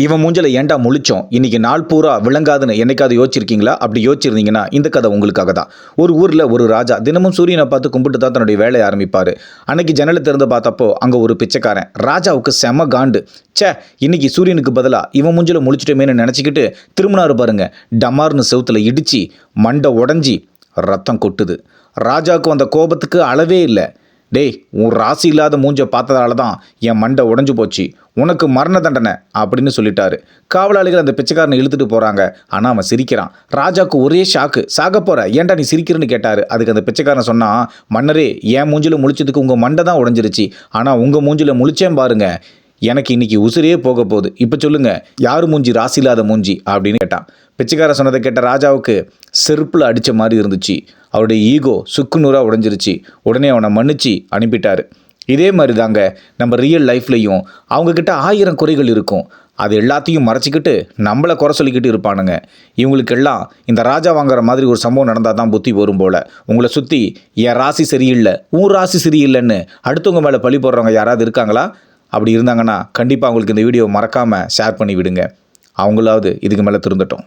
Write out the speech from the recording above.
இவன் மூஞ்சில ஏன்டா முழிச்சோம், இன்னைக்கு நாள் பூரா விளங்காதுன்னு என்னைக்காவது யோசிச்சிருக்கீங்களா? அப்படி யோசிச்சிருந்தீங்கன்னா இந்த கதை உங்களுக்காக தான். ஒரு ஊரில் ஒரு ராஜா தினமும் சூரியனை பார்த்து கும்பிட்டு தான் தன்னுடைய வேலையை ஆரம்பிப்பார். அன்னைக்கு ஜன்னலை திறந்து பார்த்தப்போ அங்கே ஒரு பிச்சைக்காரன். ராஜாவுக்கு செம காண்டு. சே, இன்னைக்கு சூரியனுக்கு பதிலாக இவன் மூஞ்சில முழிச்சிட்டோமேனு நினச்சிக்கிட்டு திரும்பினாரு பாருங்க. டமார்னு செவுத்துல இடிச்சு மண்டை உடஞ்சி ரத்தம் கொட்டுது. ராஜாவுக்கு வந்த கோபத்துக்கு அளவே இல்லை. டேய், உன் ராசி இல்லாத மூஞ்ச பார்த்ததால தான் என் மண்டை உடஞ்சு போச்சு, உனக்கு மரண தண்டனை அப்படின்னு சொல்லிட்டாரு. காவலாளிகள் அந்த பிச்சைக்காரனை இழுத்துட்டு போகிறாங்க. ஆனால் அவன் சிரிக்கிறான். ராஜாவுக்கு ஒரே ஷாக்கு. சாக போகிற, ஏன்டா நீ சிரிக்கிறன்னு கேட்டார். அதுக்கு அந்த பிச்சைக்காரன் சொன்னான், மன்னரே, என் மூஞ்சில் முழிச்சதுக்கு உங்கள் மண்டை தான் உடஞ்சிருச்சு, ஆனால் உங்கள் மூஞ்சில் முழிச்சேன் பாருங்க, எனக்கு இன்னைக்கு உசிரியே போக போகுது. இப்போ சொல்லுங்க, யார் மூஞ்சி ராசி இல்லாத மூஞ்சி அப்படின்னு கேட்டான். பிச்சைக்காரன் சொன்னதை கேட்ட ராஜாவுக்கு செருப்பில் அடித்த மாதிரி இருந்துச்சு. அவருடைய ஈகோ சுக்குநூறாக உடஞ்சிருச்சு. உடனே அவனை மன்னிச்சு அனுப்பிட்டார். இதே மாதிரி தாங்க நம்ம ரியல் லைஃப்லையும் அவங்கக்கிட்ட 1000 குறைகள் இருக்கும். அது எல்லாத்தையும் மறைச்சிக்கிட்டு நம்மளை குறை சொல்லிக்கிட்டு இருப்பானுங்க. இவங்களுக்கெல்லாம் இந்த ராஜா வாங்குற மாதிரி ஒரு சம்பவம் நடந்தால் தான் புத்தி வரும் போல். உங்களை சுற்றி என் ராசி சரியில்லை, உன் ராசி சரியில்லைன்னு அடுத்தவங்க மேலே பழி போடுறவங்க யாராவது இருக்காங்களா? அப்படி இருந்தாங்கன்னா கண்டிப்பாக அவங்களுக்கு இந்த வீடியோ மறக்காமல் ஷேர் பண்ணி விடுங்க. அவங்களாவது இதுக்கு மேலே திருந்தட்டும்.